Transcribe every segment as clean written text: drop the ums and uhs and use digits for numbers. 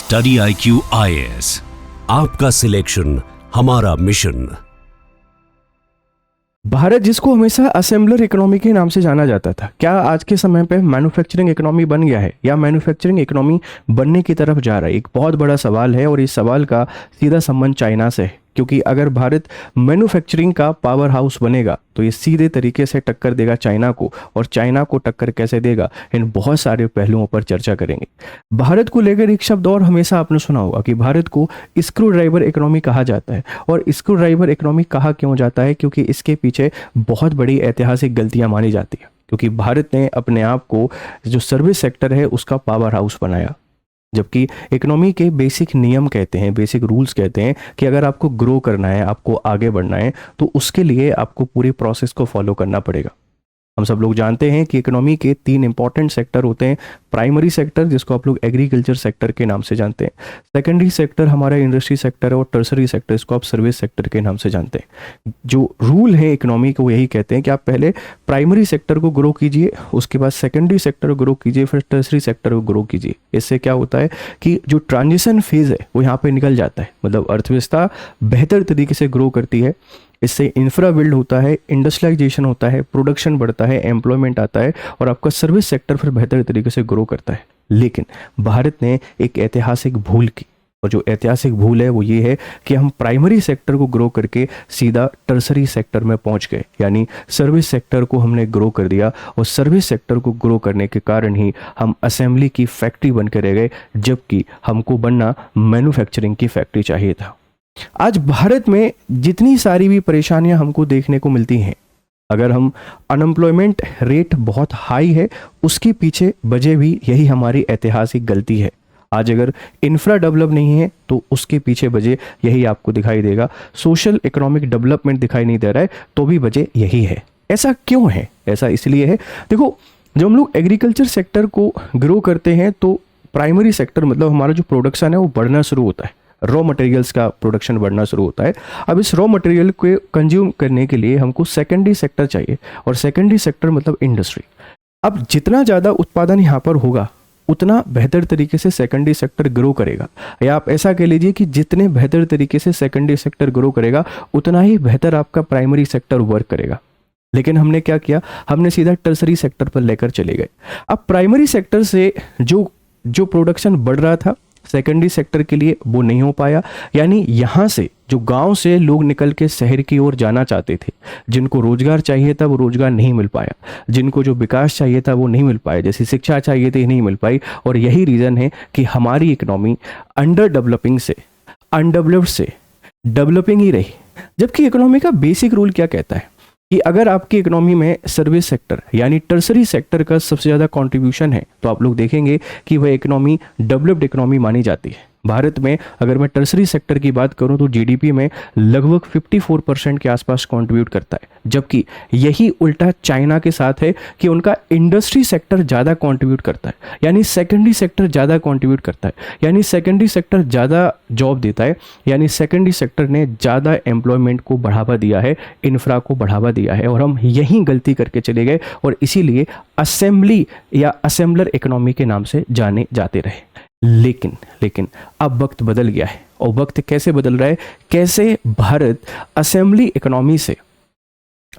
Study IQ IAS, आपका selection हमारा mission. Bharat जिसको हमेशा असेंबलर इकोनॉमी के नाम से जाना जाता था, क्या आज के समय पे मैन्युफैक्चरिंग इकोनॉमी बन गया है या मैन्युफैक्चरिंग इकोनॉमी बनने की तरफ जा रहा है? एक बहुत बड़ा सवाल है और इस सवाल का सीधा संबंध चाइना से है, क्योंकि अगर भारत मैन्युफैक्चरिंग का पावर हाउस बनेगा तो ये सीधे तरीके से टक्कर देगा चाइना को, और चाइना को टक्कर कैसे देगा, इन बहुत सारे पहलुओं पर चर्चा करेंगे। भारत को लेकर एक शब्द और हमेशा आपने सुना होगा कि भारत को स्क्रू ड्राइवर इकोनॉमी कहा जाता है। और स्क्रू ड्राइवर इकोनॉमी कहा क्यों जाता है? क्योंकि इसके पीछे बहुत बड़ी ऐतिहासिक गलतियां मानी जाती है, क्योंकि भारत ने अपने आप को जो सर्विस सेक्टर है उसका पावर हाउस बनाया, जबकि इकोनॉमी के बेसिक नियम कहते हैं, बेसिक रूल्स कहते हैं कि अगर आपको ग्रो करना है, आपको आगे बढ़ना है, तो उसके लिए आपको पूरी प्रोसेस को फॉलो करना पड़ेगा। हम सब लोग जानते हैं कि इकोनॉमी के 3 इंपॉर्टेंट सेक्टर होते हैं। प्राइमरी सेक्टर, जिसको आप लोग एग्रीकल्चर सेक्टर के नाम से जानते हैं, सेकेंडरी सेक्टर हमारा इंडस्ट्री सेक्टर है, और टर्सरी सेक्टर इसको आप सर्विस सेक्टर के नाम से जानते हैं। जो रूल है इकोनॉमी को, यही कहते हैं कि आप पहले प्राइमरी सेक्टर को ग्रो कीजिए, उसके बाद सेकेंडरी सेक्टर को ग्रो कीजिए, फिर टर्सरी सेक्टर को ग्रो कीजिए। इससे क्या होता है कि जो ट्रांजिशन फेज है वो यहाँ पे निकल जाता है, मतलब अर्थव्यवस्था बेहतर तरीके से ग्रो करती है। इससे इंफ्रा बिल्ड होता है, इंडस्ट्रियलाइजेशन होता है, प्रोडक्शन बढ़ता है, एम्प्लॉयमेंट आता है, और आपका सर्विस सेक्टर फिर बेहतर तरीके से ग्रो करता है। लेकिन भारत ने एक ऐतिहासिक भूल की, और जो ऐतिहासिक भूल है वो ये है कि हम प्राइमरी सेक्टर को ग्रो करके सीधा टर्सरी सेक्टर में पहुंच गए, यानी सर्विस सेक्टर को हमने ग्रो कर दिया, और सर्विस सेक्टर को ग्रो करने के कारण ही हम असेंबली की फैक्ट्री बन के रह गए, जबकि हमको बनना मैन्युफैक्चरिंग की फैक्ट्री चाहिए था। आज भारत में जितनी सारी भी परेशानियां हमको देखने को मिलती हैं, अगर हम अनएम्प्लॉयमेंट रेट बहुत हाई है, उसके पीछे वजह भी यही हमारी ऐतिहासिक गलती है। आज अगर इंफ्रा डेवलप नहीं है तो उसके पीछे वजह यही आपको दिखाई देगा। सोशल इकोनॉमिक डेवलपमेंट दिखाई नहीं दे रहा है तो भी वजह यही है। ऐसा क्यों है? ऐसा इसलिए है, देखो, जब हम लोग एग्रीकल्चर सेक्टर को ग्रो करते हैं तो प्राइमरी सेक्टर मतलब हमारा जो प्रोडक्शन है वो बढ़ना शुरू होता है, रॉ मटेरियल्स का प्रोडक्शन बढ़ना शुरू होता है। अब इस रॉ मटेरियल को कंज्यूम करने के लिए हमको सेकेंडरी सेक्टर चाहिए, और सेकेंडरी सेक्टर मतलब इंडस्ट्री। अब जितना ज़्यादा उत्पादन यहाँ पर होगा उतना बेहतर तरीके से सेकेंडरी सेक्टर ग्रो करेगा, या आप ऐसा कह लीजिए कि जितने बेहतर तरीके से सेकेंडरी सेक्टर ग्रो करेगा उतना ही बेहतर आपका प्राइमरी सेक्टर वर्क करेगा। लेकिन हमने क्या किया, हमने सीधा टर्सरी सेक्टर पर लेकर चले गए। अब प्राइमरी सेक्टर से जो प्रोडक्शन बढ़ रहा था सेकेंडरी सेक्टर के लिए वो नहीं हो पाया, यानी यहाँ से जो गांव से लोग निकल के शहर की ओर जाना चाहते थे, जिनको रोजगार चाहिए था वो रोजगार नहीं मिल पाया, जिनको जो विकास चाहिए था वो नहीं मिल पाया, जैसी शिक्षा चाहिए थी नहीं मिल पाई। और यही रीज़न है कि हमारी इकोनॉमी अंडर डेवलपिंग से अनडेवलप्ड से डेवलपिंग ही रही। जबकि इकोनॉमी का बेसिक रूल क्या कहता है कि अगर आपकी इकोनॉमी में सर्विस सेक्टर यानी टर्सरी सेक्टर का सबसे ज़्यादा कंट्रीब्यूशन है तो आप लोग देखेंगे कि वह इकोनॉमी डेवलप्ड इकोनॉमी मानी जाती है। भारत में अगर मैं टर्सरी सेक्टर की बात करूं तो जीडीपी में लगभग 54% के आसपास कंट्रीब्यूट करता है, जबकि यही उल्टा चाइना के साथ है कि उनका इंडस्ट्री सेक्टर ज़्यादा कंट्रीब्यूट करता है, यानी सेकेंडरी सेक्टर ज़्यादा कंट्रीब्यूट करता है, यानी सेकेंडरी सेक्टर ज़्यादा जॉब देता है, यानी सेकेंडरी सेक्टर ने ज़्यादा एम्प्लॉयमेंट को बढ़ावा दिया है, इंफ्रा को बढ़ावा दिया है। और हम यही गलती करके चले गए और इसीलिए असेंबली या असेंबलर इकोनॉमी के नाम से जाने जाते रहे। लेकिन अब वक्त बदल गया है, और वक्त कैसे बदल रहा है, कैसे भारत असेंबली इकोनॉमी से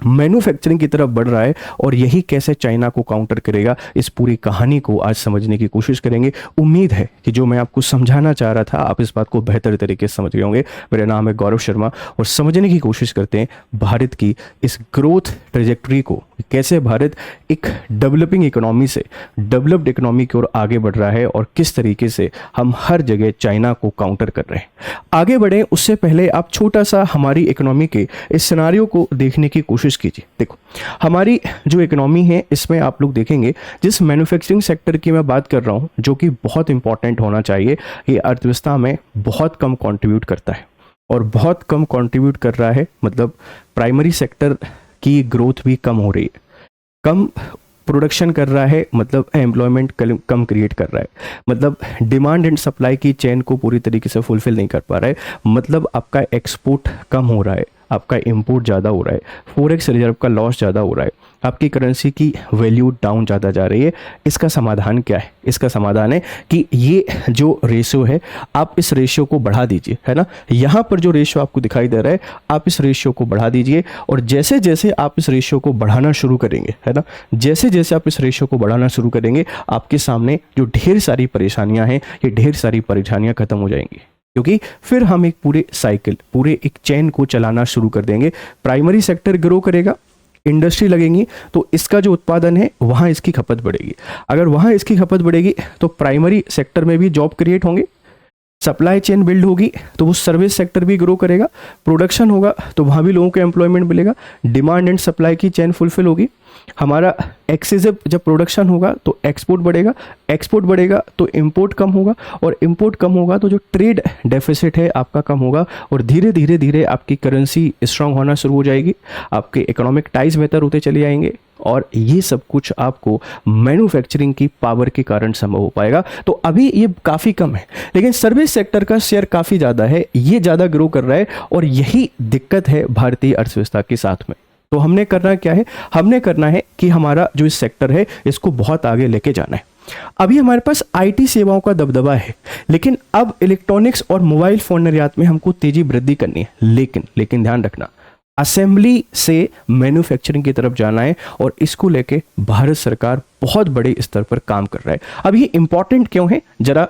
मैन्युफैक्चरिंग की तरफ बढ़ रहा है, और यही कैसे चाइना को काउंटर करेगा, इस पूरी कहानी को आज समझने की कोशिश करेंगे। उम्मीद है कि जो मैं आपको समझाना चाह रहा था आप इस बात को बेहतर तरीके से समझ गए होंगे। मेरा नाम है गौरव शर्मा, और समझने की कोशिश करते हैं भारत की इस ग्रोथ ट्रेजेक्टरी को, कैसे भारत एक डेवलपिंग इकोनॉमी से डेवलप्ड इकोनॉमी की ओर आगे बढ़ रहा है, और किस तरीके से हम हर जगह चाइना को काउंटर कर रहे हैं। आगे बढ़ें उससे पहले आप छोटा सा हमारी इकोनॉमी के इस सिनारियो को देखने की कोशिश कीजिए। देखो, हमारी जो इकोनॉमी है इसमें आप लोग देखेंगे जिस मैन्युफैक्चरिंग सेक्टर की मैं बात कर रहा हूँ, जो कि बहुत इंपॉर्टेंट होना चाहिए, ये अर्थव्यवस्था में बहुत कम कंट्रीब्यूट करता है, और बहुत कम कंट्रीब्यूट कर रहा है मतलब प्राइमरी सेक्टर की ग्रोथ भी कम हो रही है, कम प्रोडक्शन कर रहा है, मतलब एम्प्लॉयमेंट कम क्रिएट कर रहा है, मतलब डिमांड एंड सप्लाई की चेन को पूरी तरीके से फुलफिल नहीं कर पा रहा है, मतलब आपका एक्सपोर्ट कम हो रहा है, आपका इंपोर्ट ज़्यादा हो रहा है, फॉरेक्स रिजर्व का लॉस ज़्यादा हो रहा है, आपकी करेंसी की वैल्यू डाउन ज़्यादा जा रही है। इसका समाधान क्या है? इसका समाधान है कि ये जो रेशियो है आप इस रेशियो को बढ़ा दीजिए, है ना। यहाँ पर जो रेशियो आपको दिखाई दे रहा है आप इस रेशियो को बढ़ा दीजिए, और जैसे जैसे आप इस रेशियो को बढ़ाना शुरू करेंगे, है ना, जैसे जैसे आप इस रेशियो को बढ़ाना शुरू करेंगे आपके सामने जो ढेर सारी परेशानियां हैं ये ढेर सारी परेशानियां खत्म हो जाएंगी, क्योंकि फिर हम एक पूरे साइकिल, पूरे एक चेन को चलाना शुरू कर देंगे। प्राइमरी सेक्टर ग्रो करेगा, इंडस्ट्री लगेंगी, तो इसका जो उत्पादन है वहाँ इसकी खपत बढ़ेगी। अगर वहाँ इसकी खपत बढ़ेगी तो प्राइमरी सेक्टर में भी जॉब क्रिएट होंगे, सप्लाई चेन बिल्ड होगी तो वो सर्विस सेक्टर भी ग्रो करेगा, प्रोडक्शन होगा तो वहाँ भी लोगों को एम्प्लॉयमेंट मिलेगा, डिमांड एंड सप्लाई की चेन फुलफिल होगी। हमारा एक्सेसिव जब प्रोडक्शन होगा तो एक्सपोर्ट बढ़ेगा, एक्सपोर्ट बढ़ेगा तो इंपोर्ट कम होगा, और इंपोर्ट कम होगा तो जो ट्रेड डेफिसिट है आपका कम होगा, और धीरे धीरे धीरे आपकी करेंसी स्ट्रांग होना शुरू हो जाएगी, आपके इकोनॉमिक टाइज बेहतर होते चले जाएंगे, और ये सब कुछ आपको मैन्युफैक्चरिंग की पावर के कारण संभव हो पाएगा। तो अभी ये काफ़ी कम है, लेकिन सर्विस सेक्टर का शेयर काफ़ी ज़्यादा है, ये ज़्यादा ग्रो कर रहा है, और यही दिक्कत है भारतीय अर्थव्यवस्था के साथ में। तो हमने करना क्या है? हमने करना है कि हमारा जो इस सेक्टर है इसको बहुत आगे लेके जाना है। अभी हमारे पास आईटी सेवाओं का दबदबा है, लेकिन अब इलेक्ट्रॉनिक्स और मोबाइल फोन निर्यात में हमको तेजी वृद्धि करनी है। लेकिन ध्यान रखना, असेंबली से मैन्युफैक्चरिंग की तरफ जाना है, और इसको लेके भारत सरकार बहुत बड़े स्तर पर काम कर रहा है। अब ये इंपॉर्टेंट क्यों है, जरा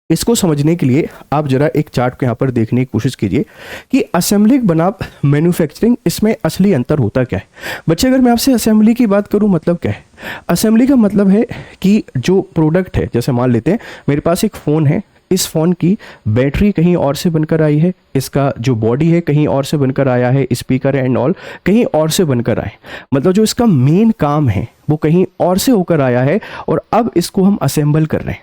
इसको समझने के लिए आप जरा एक चार्ट को यहाँ पर देखने की कोशिश कीजिए कि असेंबली बनाम मैन्युफैक्चरिंग, इसमें असली अंतर होता क्या है। बच्चे, अगर मैं आपसे असेंबली की बात करूँ, मतलब क्या है? असेंबली का मतलब है कि जो प्रोडक्ट है, जैसे मान लेते हैं मेरे पास एक फ़ोन है, इस फ़ोन की बैटरी कहीं और से बनकर आई है, इसका जो बॉडी है कहीं और से बनकर आया है, स्पीकर एंड ऑल कहीं और से बनकर आए, मतलब जो इसका मेन काम है वो कहीं और से होकर आया है, और अब इसको हम असेंबल कर रहे हैं।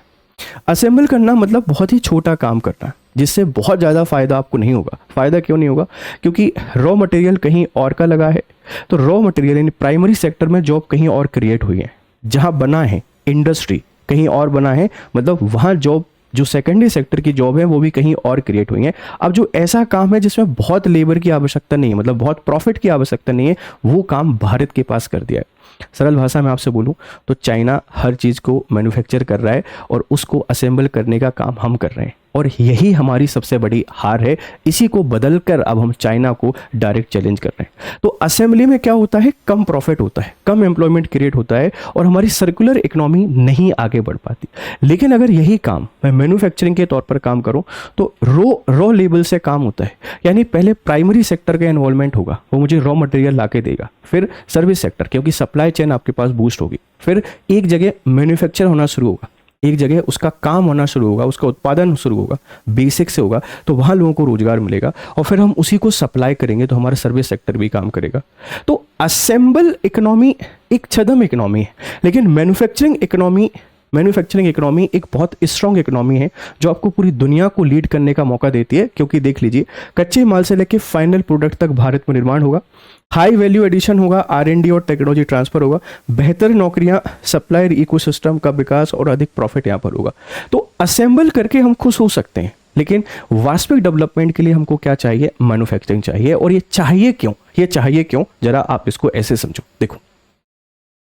असेंबल करना मतलब बहुत ही छोटा काम करना, जिससे बहुत ज़्यादा फ़ायदा आपको नहीं होगा। फ़ायदा क्यों नहीं होगा? क्योंकि रॉ मटेरियल कहीं और का लगा है, तो रॉ मटेरियल यानी प्राइमरी सेक्टर में जॉब कहीं और क्रिएट हुई है, जहाँ बना है इंडस्ट्री कहीं और बना है, मतलब वहाँ जॉब, जो सेकेंडरी सेक्टर की जॉब है वो भी कहीं और क्रिएट हुई है। अब जो ऐसा काम है जिसमें बहुत लेबर की आवश्यकता नहीं है, मतलब बहुत प्रॉफिट की आवश्यकता नहीं है, वो काम भारत के पास कर दिया है। सरल भाषा में आपसे बोलूं तो चाइना हर चीज़ को मैन्युफैक्चर कर रहा है और उसको असेंबल करने का काम हम कर रहे हैं, और यही हमारी सबसे बड़ी हार है। इसी को बदलकर अब हम चाइना को डायरेक्ट चैलेंज कर रहे हैं। तो असेंबली में क्या होता है? कम प्रॉफिट होता है, कम एम्प्लॉयमेंट क्रिएट होता है, और हमारी सर्कुलर इकोनॉमी नहीं आगे बढ़ पाती। लेकिन अगर यही काम मैं मैन्युफैक्चरिंग के तौर पर काम करूं तो रॉ लेवल से काम होता है, यानी पहले प्राइमरी सेक्टर का इन्वॉल्वमेंट होगा, वो मुझे रॉ मटेरियल ला के देगा, फिर सर्विस सेक्टर, क्योंकि सप्लाई चेन आपके पास बूस्ट होगी, फिर एक जगह मैन्युफैक्चर होना शुरू होगा, एक जगह उसका काम होना शुरू होगा, उसका उत्पादन शुरू होगा, बेसिक से होगा, तो वहाँ लोगों को रोजगार मिलेगा, और फिर हम उसी को सप्लाई करेंगे तो हमारा सर्विस सेक्टर भी काम करेगा। तो असेंबल इकोनॉमी एक छदम इकोनॉमी है, लेकिन मैन्युफैक्चरिंग इकोनॉमी एक बहुत स्ट्रॉन्ग इकोनॉमी है जो आपको पूरी दुनिया को लीड करने का मौका देती है। क्योंकि देख लीजिए, कच्चे माल से लेकर फाइनल प्रोडक्ट तक भारत में निर्माण होगा, हाई वैल्यू एडिशन होगा, R&D और टेक्नोलॉजी ट्रांसफर होगा, बेहतर नौकरियां, सप्लायर इकोसिस्टम का विकास और अधिक प्रॉफिट यहाँ पर होगा। तो असेंबल करके हम खुश हो सकते हैं, लेकिन वास्तविक डेवलपमेंट के लिए हमको क्या चाहिए? मैन्युफैक्चरिंग चाहिए। और ये चाहिए क्यों? जरा आप इसको ऐसे समझो। देखो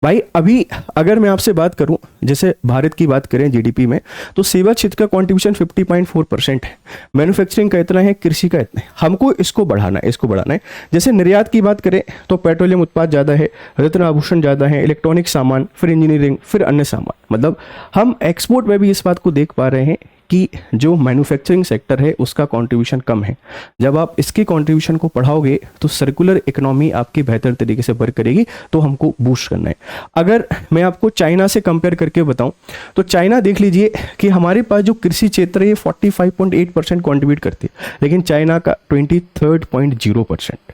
भाई, अभी अगर मैं आपसे बात करूं, जैसे भारत की बात करें जीडीपी में, तो सेवा क्षेत्र का कंट्रीब्यूशन 50.4% है, मैन्युफैक्चरिंग का इतना है, कृषि का इतना है। हमको इसको बढ़ाना है। जैसे निर्यात की बात करें तो पेट्रोलियम उत्पाद ज़्यादा है, रत्न आभूषण ज़्यादा है, इलेक्ट्रॉनिक सामान, फिर इंजीनियरिंग, फिर अन्य सामान। मतलब हम एक्सपोर्ट में भी इस बात को देख पा रहे हैं कि जो मैन्युफैक्चरिंग सेक्टर है उसका कंट्रीब्यूशन कम है। जब आप इसके कंट्रीब्यूशन को बढ़ाओगे तो सर्कुलर इकोनॉमी आपकी बेहतर तरीके से वर्क करेगी, तो हमको बूस्ट करना है। अगर मैं आपको चाइना से कंपेयर करके बताऊं तो चाइना देख लीजिए कि हमारे पास जो कृषि क्षेत्र है ये 45.8% कॉन्ट्रीब्यूट करती है, लेकिन चाइना का 23.0%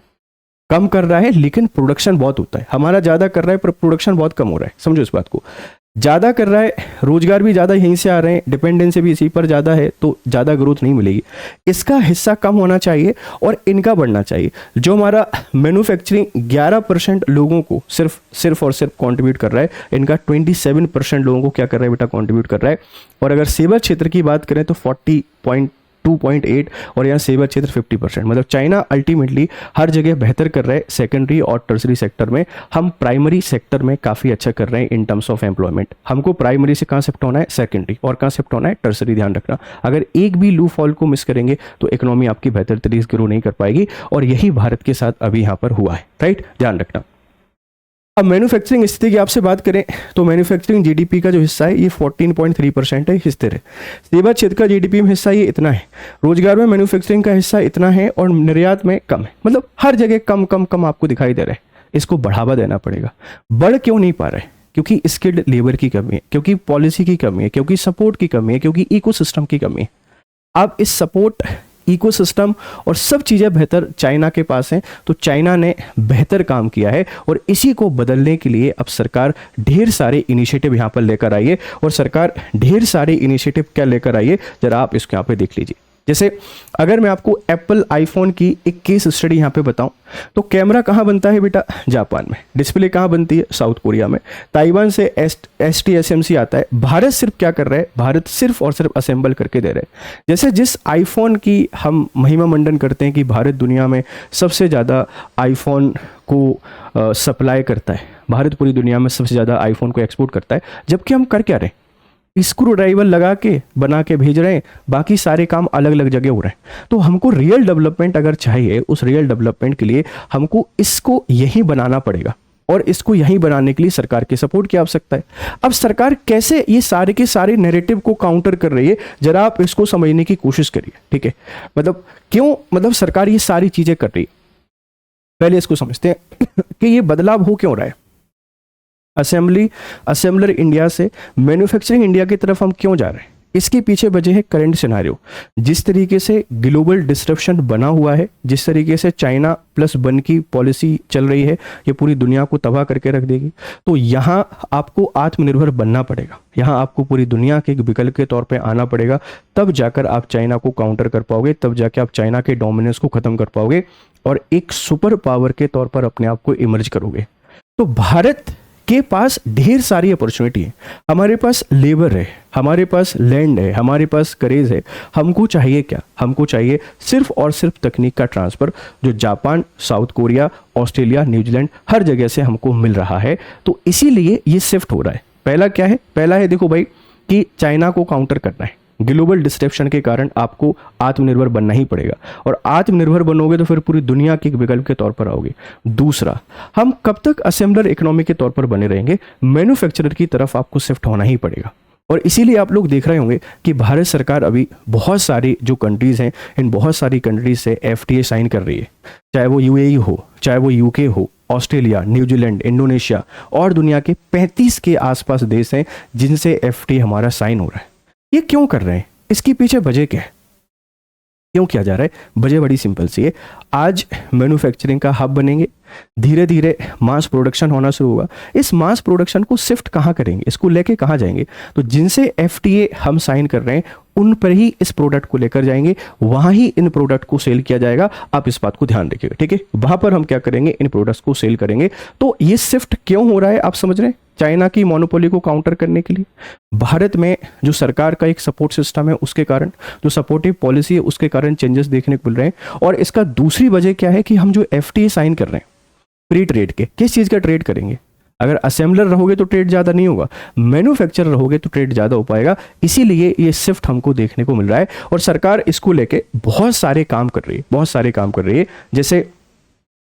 कम कर रहा है, लेकिन प्रोडक्शन बहुत होता है। हमारा ज़्यादा कर रहा है पर प्रोडक्शन बहुत कम हो रहा है। समझो इस बात को, ज़्यादा कर रहा है, रोजगार भी ज़्यादा यहीं से आ रहे हैं, डिपेंडेंसी भी इसी पर ज़्यादा है, तो ज़्यादा ग्रोथ नहीं मिलेगी। इसका हिस्सा कम होना चाहिए और इनका बढ़ना चाहिए। जो हमारा मैन्युफैक्चरिंग 11% लोगों को सिर्फ और सिर्फ कंट्रीब्यूट कर रहा है, इनका 27% लोगों को क्या कर रहा है बेटा? कंट्रीब्यूट कर रहा है। और अगर सेवा क्षेत्र की बात करें तो 40.2 2.8 और यहाँ सेवा क्षेत्र 50%। मतलब चाइना अल्टीमेटली हर जगह बेहतर कर रहा है सेकेंडरी और टर्सरी सेक्टर में, हम प्राइमरी सेक्टर में काफ़ी अच्छा कर रहे हैं इन टर्म्स ऑफ एम्प्लॉयमेंट। हमको प्राइमरी से कहाँ शिफ्ट होना है, सेकेंडरी, और कहाँ शिफ्ट होना है, टर्सरी। ध्यान रखना, अगर एक भी लू फॉल को मिस करेंगे तो इकोनॉमी आपकी बेहतर तरीके से ग्रो नहीं कर पाएगी, और यही भारत के साथ अभी यहाँ पर हुआ है, राइट, ध्यान रखना। अब मैन्युफैक्चरिंग स्थिति की आपसे बात करें तो मैन्युफैक्चरिंग जीडीपी का जो हिस्सा है ये 14.3% है, स्थिर है। सेवा क्षेत्र का जीडीपी में हिस्सा ये इतना है, रोजगार में मैन्युफैक्चरिंग का हिस्सा इतना है, और निर्यात में कम है। मतलब हर जगह कम कम कम आपको दिखाई दे रहा है। इसको बढ़ावा देना पड़ेगा। बढ़ क्यों नहीं पा रहा है? क्योंकि स्किल्ड लेबर की कमी है, क्योंकि पॉलिसी की कमी है, क्योंकि सपोर्ट की कमी है, क्योंकि इकोसिस्टम की कमी है। अब इस सपोर्ट, इकोसिस्टम और सब चीज़ें बेहतर चाइना के पास हैं, तो चाइना ने बेहतर काम किया है, और इसी को बदलने के लिए अब सरकार ढेर सारे इनिशिएटिव यहाँ पर लेकर आई है। और सरकार ढेर सारे इनिशिएटिव क्या लेकर आई है, जरा आप इसको यहाँ पे देख लीजिए। जैसे अगर मैं आपको एप्पल आईफोन की एक केस स्टडी यहाँ पे बताऊं, तो कैमरा कहाँ बनता है बेटा, जापान में। डिस्प्ले कहाँ बनती है, साउथ कोरिया में। ताइवान से STSMC आता है। भारत सिर्फ क्या कर रहा है, भारत सिर्फ और सिर्फ असेंबल करके दे रहे हैं। जैसे जिस आईफोन की हम महिमा मंडन करते हैं कि भारत दुनिया में सबसे ज़्यादा आईफोन को सप्लाई करता है, भारत पूरी दुनिया में सबसे ज़्यादा आईफोन को एक्सपोर्ट करता है, जबकि हम कर क्या रहे हैं, स्क्रू ड्राइवर लगा के बना के भेज रहे हैं, बाकी सारे काम अलग अलग जगह हो रहे हैं। तो हमको रियल डेवलपमेंट अगर चाहिए, उस रियल डेवलपमेंट के लिए हमको इसको यही बनाना पड़ेगा, और इसको यही बनाने के लिए सरकार की सपोर्ट की आवश्यकता है। अब सरकार कैसे ये सारे के सारे नैरेटिव को काउंटर कर रही है, जरा आप इसको समझने की कोशिश करिए, ठीक है। मतलब क्यों, मतलब सरकार ये सारी चीजें कर रही है, पहले इसको समझते हैं कि ये बदलाव हो क्यों रहा है। असेंबलर इंडिया से मैन्युफैक्चरिंग इंडिया की तरफ हम क्यों जा रहे हैं, इसके पीछे वजह है करंट सिनारियो। जिस तरीके से ग्लोबल डिस्ट्रप्शन बना हुआ है, जिस तरीके से चाइना प्लस वन की पॉलिसी चल रही है, ये पूरी दुनिया को तबाह करके रख देगी। तो यहाँ आपको आत्मनिर्भर बनना पड़ेगा, यहाँ आपको पूरी दुनिया के एक विकल्प के तौर पे आना पड़ेगा, तब जाकर आप चाइना को काउंटर कर पाओगे, तब जाकर आप चाइना के डोमिनेंस को खत्म कर पाओगे, और एक सुपर पावर के तौर पर अपने आप को इमर्ज करोगे। तो भारत के पास ढेर सारी अपॉर्चुनिटी है, हमारे पास लेबर है, हमारे पास लैंड है, हमारे पास करेज है। हमको चाहिए क्या, हमको चाहिए सिर्फ और सिर्फ तकनीक का ट्रांसफर, जो Japan, South Korea, Australia, New Zealand हर जगह से हमको मिल रहा है। तो इसीलिए ये शिफ्ट हो रहा है। पहला क्या है, पहला है देखो भाई कि चाइना को काउंटर करना है। ग्लोबल डिस्ट्रप्शन के कारण आपको आत्मनिर्भर बनना ही पड़ेगा, और आत्मनिर्भर बनोगे तो फिर पूरी दुनिया के एक विकल्प के तौर पर आओगे। दूसरा, हम कब तक असेंबलर इकोनॉमी के तौर पर बने रहेंगे, मैन्युफैक्चरर की तरफ आपको शिफ्ट होना ही पड़ेगा। और इसीलिए आप लोग देख रहे होंगे कि भारत सरकार अभी बहुत सारी जो कंट्रीज़ हैं, इन बहुत सारी कंट्रीज से FTA साइन कर रही है, चाहे वो UAE हो, चाहे वो UK हो, ऑस्ट्रेलिया, न्यूजीलैंड, इंडोनेशिया और दुनिया के 35 के आसपास देश हैं जिनसे FTA हमारा साइन हो रहा है। ये क्यों कर रहे हैं, इसके पीछे वजह क्या है, क्यों किया जा रहा है? वजह बड़ी सिंपल सी है। आज मैन्युफैक्चरिंग का हब बनेंगे, धीरे धीरे मास प्रोडक्शन होना शुरू होगा। इस मास प्रोडक्शन को शिफ्ट कहाँ करेंगे, इसको लेके कहाँ जाएंगे? तो जिनसे FTA हम साइन कर रहे हैं उन पर ही इस प्रोडक्ट को लेकर जाएंगे, वहां ही इन प्रोडक्ट को सेल किया जाएगा। आप इस बात को ध्यान रखिएगा, ठीक है। वहां पर हम क्या करेंगे, इन प्रोडक्ट्स को सेल करेंगे। तो ये शिफ्ट क्यों हो रहा है, आप समझ रहे हैं? चाइना की मोनोपोली को काउंटर करने के लिए, भारत में जो सरकार का एक सपोर्ट सिस्टम है उसके कारण, जो सपोर्टिव पॉलिसी है उसके कारण चेंजेस देखने को मिल रहे हैं। और इसका दूसरी वजह क्या है कि हम जो FTA साइन कर रहे हैं फ्री ट्रेड के, किस चीज़ का ट्रेड करेंगे? अगर असेंबलर रहोगे तो ट्रेड ज़्यादा नहीं होगा, मैन्युफैक्चरर रहोगे तो ट्रेड ज़्यादा हो पाएगा। इसीलिए ये शिफ्ट हमको देखने को मिल रहा है, और सरकार इसको लेके बहुत सारे काम कर रही है, बहुत सारे काम कर रही है। जैसे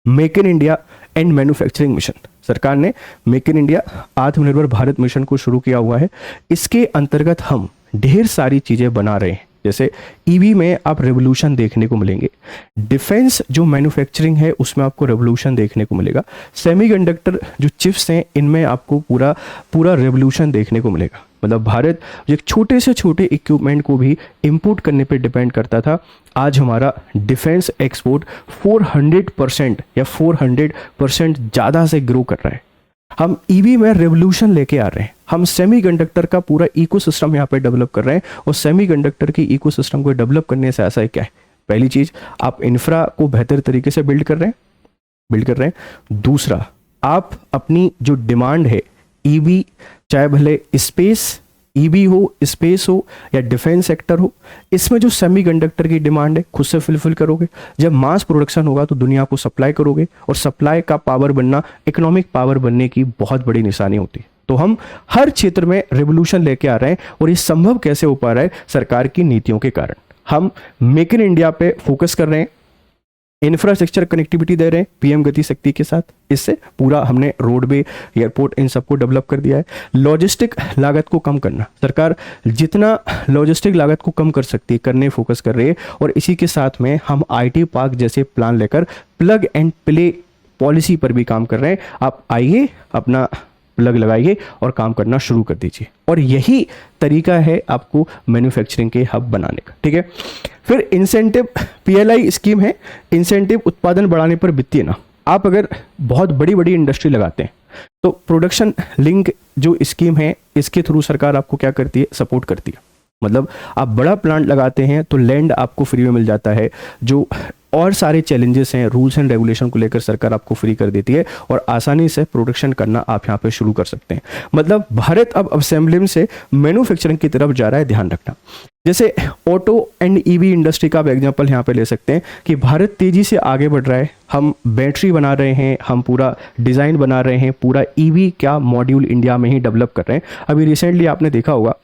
make in India and manufacturing mission, सरकार ने मेक इन इंडिया आत्मनिर्भर भारत मिशन को शुरू किया हुआ है। इसके अंतर्गत हम ढेर सारी चीज़ें बना रहे हैं। जैसे EV में आप रेवोल्यूशन देखने को मिलेंगे, डिफेंस जो मैन्युफैक्चरिंग है उसमें आपको रेवोल्यूशन देखने को मिलेगा, सेमीकंडक्टर जो चिप्स हैं इनमें आपको पूरा रेवोल्यूशन देखने को मिलेगा। मतलब भारत जो एक छोटे से छोटे इक्विपमेंट को भी इंपोर्ट करने पे डिपेंड करता था, आज हमारा डिफेंस एक्सपोर्ट 400% या 400% ज़्यादा से ग्रो कर रहा है। हम EV में रेवोल्यूशन लेके आ रहे हैं, हम सेमीकंडक्टर का पूरा इकोसिस्टम यहाँ पे डेवलप कर रहे हैं। और सेमीकंडक्टर की इकोसिस्टम को डेवलप करने से ऐसा है क्या है, पहली चीज़ आप इंफ्रा को बेहतर तरीके से बिल्ड कर रहे हैं। दूसरा, आप अपनी जो डिमांड है EV, चाहे भले स्पेस ईबी हो, स्पेस हो या डिफेंस सेक्टर हो, इसमें जो सेमीकंडक्टर की डिमांड है खुद से फुलफिल करोगे। जब मास प्रोडक्शन होगा तो दुनिया को सप्लाई करोगे, और सप्लाई का पावर बनना इकोनॉमिक पावर बनने की बहुत बड़ी निशानी होती है। तो हम हर क्षेत्र में रिवोल्यूशन लेके आ रहे हैं, और ये संभव कैसे हो पा रहा है? सरकार की नीतियों के कारण। हम मेक इन इंडिया पे फोकस कर रहे हैं, इंफ्रास्ट्रक्चर कनेक्टिविटी दे रहे हैं पीएम गति शक्ति के साथ। इससे पूरा हमने रोडवे, एयरपोर्ट, इन सबको डेवलप कर दिया है। लॉजिस्टिक लागत को कम करना, सरकार जितना लॉजिस्टिक लागत को कम कर सकती है करने फोकस कर रही है, और इसी के साथ में हम आईटी पार्क जैसे प्लान लेकर प्लग एंड प्ले पॉलिसी पर भी काम कर रहे हैं। आप आइए, अपना प्लग लगाइए और काम करना शुरू कर दीजिए, और यही तरीका है आपको मैन्युफैक्चरिंग के हब बनाने का। ठीक है, फिर इंसेंटिव पीएलआई स्कीम है, इंसेंटिव उत्पादन बढ़ाने पर वित्तीय ना। आप अगर बहुत बड़ी बड़ी इंडस्ट्री लगाते हैं तो प्रोडक्शन लिंक जो स्कीम है, इसके थ्रू सरकार आपको क्या करती है? सपोर्ट करती है। मतलब आप बड़ा प्लांट लगाते हैं तो लैंड आपको फ्री में मिल जाता है, जो और सारे चैलेंजेस हैं रूल्स एंड रेगुलेशन को लेकर सरकार आपको फ्री कर देती है, और आसानी से प्रोडक्शन करना आप यहाँ पे शुरू कर सकते हैं। मतलब भारत अब असेंबलिंग से मैन्युफैक्चरिंग की तरफ जा रहा है, ध्यान रखना। जैसे ऑटो एंड ईवी इंडस्ट्री का आप एग्जांपल यहाँ पे ले सकते हैं कि भारत तेजी से आगे बढ़ रहा है। हम बैटरी बना रहे हैं, हम पूरा डिज़ाइन बना रहे हैं, पूरा ईवी का मॉड्यूल इंडिया में ही डेवलप कर रहे हैं। अभी रिसेंटली आपने देखा होगा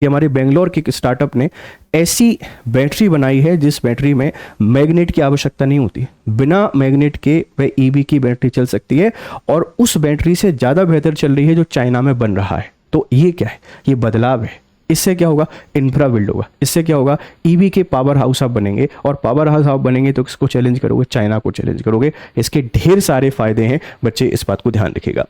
कि हमारे बेंगलोर के स्टार्टअप ने ऐसी बैटरी बनाई है जिस बैटरी में मैग्नेट की आवश्यकता नहीं होती, बिना मैग्नेट के वह ईवी की बैटरी चल सकती है, और उस बैटरी से ज़्यादा बेहतर चल रही है जो चाइना में बन रहा है। तो ये क्या है? ये बदलाव है। इससे क्या होगा? इंफ्रा बिल्ड होगा। इससे क्या होगा? ईवी के पावर हाउस आप बनेंगे, और पावर हाउस आप बनेंगे तो किसको चैलेंज करोगे? चाइना को चैलेंज करोगे। इसके ढेर सारे फायदे हैं, बच्चे इस बात को ध्यान रखिएगा।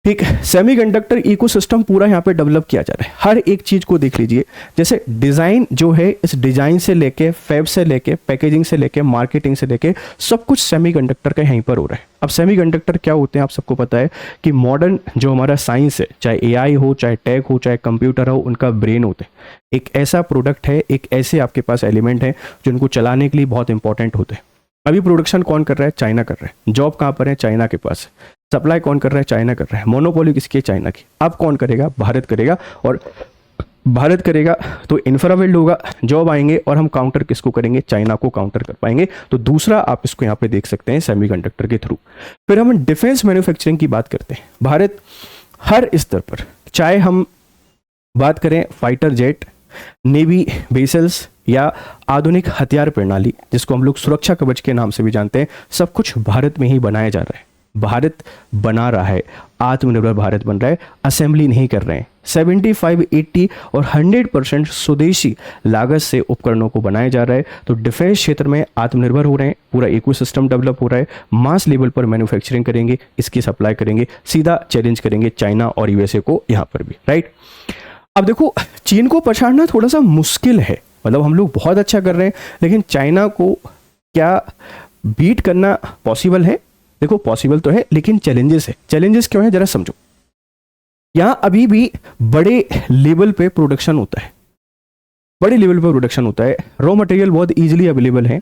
ठीक, सेमीकंडक्टर इकोसिस्टम पूरा यहाँ पे डेवलप किया जा रहा है। हर एक चीज को देख लीजिए, जैसे डिजाइन जो है, इस डिजाइन से लेके फैब से लेके पैकेजिंग से लेके मार्केटिंग से लेके सब कुछ सेमीकंडक्टर का यहीं पर हो रहा है। अब सेमीकंडक्टर क्या होते हैं आप सबको पता है कि मॉडर्न जो हमारा साइंस है, चाहे एआई हो, चाहे टेक हो, चाहे कंप्यूटर हो, उनका ब्रेन होते हैं। एक ऐसा प्रोडक्ट है, एक ऐसे आपके पास एलिमेंट है जो उनको चलाने के लिए बहुत इंपॉर्टेंट होते हैं। अभी प्रोडक्शन कौन कर रहा है? चाइना कर रहा है। जॉब कहाँ पर है? चाइना के पास। सप्लाई कौन कर रहा है? चाइना कर रहा है। मोनोपोली किसकी है? चाइना की। अब कौन करेगा? भारत करेगा, और भारत करेगा तो इंफ्रा बिल्ड होगा, जॉब आएंगे, और हम काउंटर किसको करेंगे? चाइना को काउंटर कर पाएंगे। तो दूसरा आप इसको यहाँ पे देख सकते हैं सेमीकंडक्टर के थ्रू। फिर हम डिफेंस मैन्युफैक्चरिंग की बात करते हैं। भारत हर स्तर पर, चाहे हम बात करें फाइटर जेट, नेवी वेसल्स या आधुनिक हथियार प्रणाली, जिसको हम लोग सुरक्षा कवच के नाम से भी जानते हैं, सब कुछ भारत में ही बनाया जा रहा है। भारत बना रहा है, आत्मनिर्भर भारत बन रहा है, असेंबली नहीं कर रहे हैं। 75, 80 और 100% स्वदेशी लागत से उपकरणों को बनाया जा रहा है। तो डिफेंस क्षेत्र में आत्मनिर्भर हो रहे हैं, पूरा इकोसिस्टम डेवलप हो रहा है, मास लेवल पर मैन्युफैक्चरिंग करेंगे, इसकी सप्लाई करेंगे, सीधा चैलेंज करेंगे चाइना और यूएसए को यहाँ पर भी, राइट। अब देखो, चीन को पछाड़ना थोड़ा सा मुश्किल है। मतलब हम लोग बहुत अच्छा कर रहे हैं, लेकिन चाइना को क्या बीट करना पॉसिबल है? देखो पॉसिबल तो है, लेकिन चैलेंजेस है। चैलेंजेस क्यों है जरा समझो। यहां अभी भी बड़े लेवल पे प्रोडक्शन होता है, बड़े लेवल पर प्रोडक्शन होता है। रॉ मटेरियल बहुत इजीली अवेलेबल है,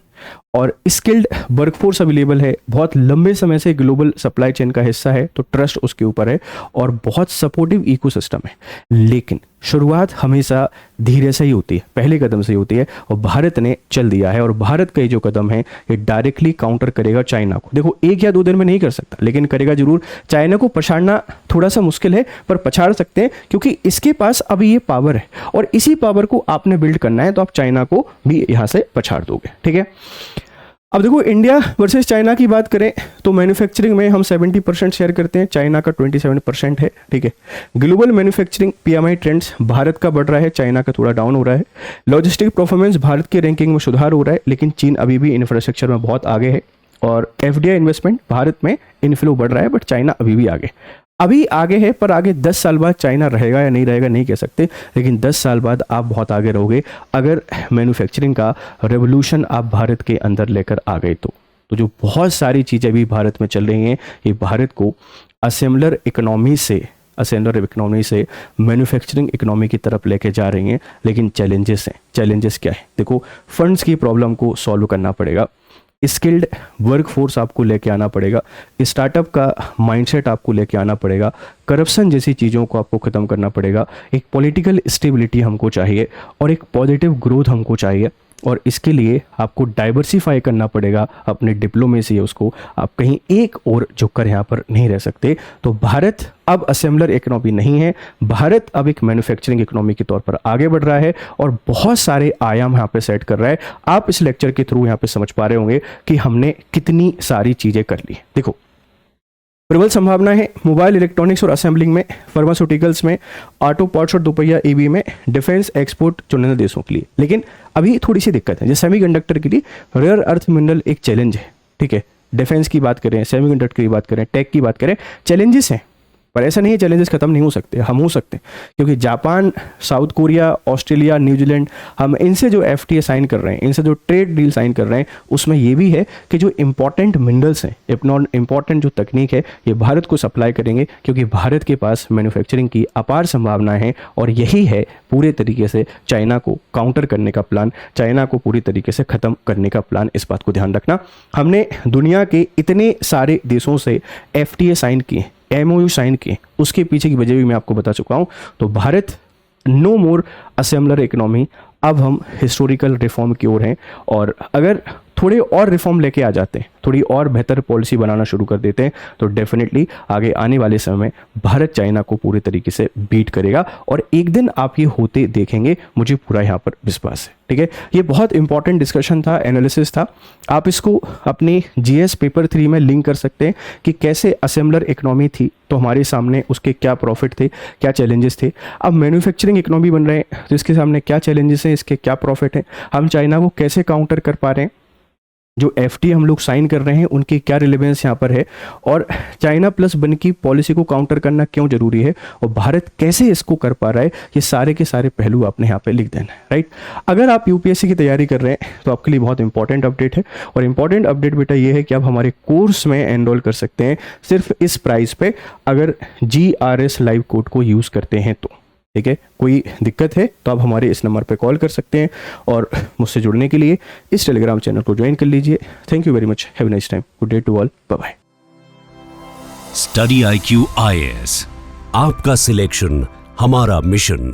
और स्किल्ड वर्कफोर्स अवेलेबल है। बहुत लंबे समय से ग्लोबल सप्लाई चेन का हिस्सा है, तो ट्रस्ट उसके ऊपर है, और बहुत सपोर्टिव इकोसिस्टम है। लेकिन शुरुआत हमेशा धीरे से ही होती है, पहले कदम से ही होती है, और भारत ने चल दिया है। और भारत का ये जो कदम है, ये डायरेक्टली काउंटर करेगा चाइना को। देखो 1 या 2 दिन में नहीं कर सकता, लेकिन करेगा जरूर। चाइना को पछाड़ना थोड़ा सा मुश्किल है, पर पछाड़ सकते हैं, क्योंकि इसके पास अभी ये पावर है, और इसी पावर को आपने बिल्ड करना है, तो आप चाइना को भी यहां से पछाड़ दोगे। ठीक है, अब देखो इंडिया वर्सेस चाइना की बात करें तो मैन्युफैक्चरिंग में हम 70% शेयर करते हैं, चाइना का 27% है। ठीक है, global manufacturing PMI trends Bharat का बढ़ रहा है, चाइना का थोड़ा डाउन हो रहा है। लॉजिस्टिक परफॉर्मेंस भारत के रैंकिंग में सुधार हो रहा है, लेकिन चीन अभी भी इंफ्रास्ट्रक्चर में बहुत आगे है। और एफडीआई इन्वेस्टमेंट भारत में इनफ्लो बढ़ रहा है, बट चाइना अभी भी आगे है। पर आगे 10 साल बाद चाइना रहेगा या नहीं रहेगा नहीं कह सकते, लेकिन 10 साल बाद आप बहुत आगे रहोगे अगर मैन्युफैक्चरिंग का रेवोल्यूशन आप भारत के अंदर लेकर आ गए तो जो बहुत सारी चीज़ें भी भारत में चल रही हैं, ये भारत को असेंबलर इकोनॉमी से मैन्युफैक्चरिंग इकोनॉमी की तरफ लेके जा रही हैं। लेकिन चैलेंजेस हैं। चैलेंजेस क्या है? देखो, फंड्स की प्रॉब्लम को सॉल्व करना पड़ेगा, स्किल्ड वर्क फोर्स आपको लेके आना पड़ेगा, स्टार्टअप का माइंडसेट आपको लेके आना पड़ेगा, करप्शन जैसी चीज़ों को आपको ख़त्म करना पड़ेगा, एक पॉलिटिकल स्टेबिलिटी हमको चाहिए और एक पॉजिटिव ग्रोथ हमको चाहिए। और इसके लिए आपको डाइवर्सिफाई करना पड़ेगा अपने डिप्लोमेसी है उसको, आप कहीं एक और झुककर यहाँ पर नहीं रह सकते। तो भारत अब असेंबलर इकोनॉमी नहीं है, भारत अब एक मैन्युफैक्चरिंग इकोनॉमी के तौर पर आगे बढ़ रहा है और बहुत सारे आयाम यहाँ पे सेट कर रहा है। आप इस लेक्चर के थ्रू यहाँ पे समझ पा रहे होंगे कि हमने कितनी सारी चीज़ें कर ली। देखो, प्रबल संभावना है मोबाइल इलेक्ट्रॉनिक्स और असेंबलिंग में, फार्मास्यूटिकल्स में, ऑटो पार्ट्स और दोपहिया ईवी में, डिफेंस एक्सपोर्ट चुनिंदा देशों के लिए। लेकिन अभी थोड़ी सी दिक्कत है, जैसे सेमीकंडक्टर के लिए रेयर अर्थ मिनरल एक चैलेंज है, ठीक है। डिफेंस की बात करें, सेमीकंडक्टर की बात करें, टेक की बात करें, चैलेंजेस हैं, पर ऐसा नहीं है चैलेंजेस खत्म नहीं हो सकते, हम हो सकते हैं। क्योंकि Japan, South Korea, Australia, New Zealand, हम इनसे जो FTA साइन कर रहे हैं, इनसे जो ट्रेड डील साइन कर रहे हैं, उसमें ये भी है कि जो इंपॉर्टेंट मिनरल्स हैं, इंपॉर्टेंट जो तकनीक है, ये भारत को सप्लाई करेंगे, क्योंकि भारत के पास मैन्युफैक्चरिंग की अपार संभावनाएं हैं। और यही है पूरे तरीके से चाइना को काउंटर करने का प्लान, चाइना को पूरी तरीके से ख़त्म करने का प्लान। इस बात को ध्यान रखना, हमने दुनिया के इतने सारे देशों से FTA साइन किए, MOU साइन किए, उसके पीछे की वजह भी मैं आपको बता चुका हूं। तो भारत नो मोर असेंबलर इकोनॉमी, अब हम हिस्टोरिकल रिफॉर्म की ओर हैं। और अगर थोड़े और रिफॉर्म लेके आ जाते हैं, थोड़ी और बेहतर पॉलिसी बनाना शुरू कर देते हैं, तो डेफिनेटली आगे आने वाले समय में भारत चाइना को पूरे तरीके से बीट करेगा। और एक दिन आप ये होते देखेंगे, मुझे पूरा यहाँ पर विश्वास है, ठीक है। ये बहुत इंपॉर्टेंट डिस्कशन था, एनालिसिस था। आप इसको अपने GS पेपर 3 में लिंक कर सकते हैं कि कैसे असेंबलर इकोनॉमी थी तो हमारे सामने उसके क्या प्रॉफिट थे, क्या चैलेंजेस थे। अब मैन्युफैक्चरिंग इकोनॉमी बन रहे हैं तो इसके सामने क्या चैलेंजेस हैं, इसके क्या प्रॉफिट हैं, हम चाइना को कैसे काउंटर कर पा रहे हैं, जो FTA हम लोग साइन कर रहे हैं उनकी क्या रिलेवेंस यहाँ पर है, और चाइना प्लस वन की पॉलिसी को काउंटर करना क्यों जरूरी है और भारत कैसे इसको कर पा रहा है, ये सारे के सारे पहलू आपने यहाँ पे लिख देना है, राइट। अगर आप UPSC की तैयारी कर रहे हैं तो आपके लिए बहुत इंपॉर्टेंट अपडेट है। और इंपॉर्टेंट अपडेट बेटा ये है कि आप हमारे कोर्स में एनरोल कर सकते हैं सिर्फ इस प्राइस पे, अगर GRS लाइव कोड को यूज़ करते हैं तो, ठीक है। कोई दिक्कत है तो आप हमारे इस नंबर पे कॉल कर सकते हैं और मुझसे जुड़ने के लिए इस टेलीग्राम चैनल को ज्वाइन कर लीजिए। Thank you very much, have a nice time, good day to all, bye bye. Study IQ IAS, आपका सिलेक्शन हमारा मिशन।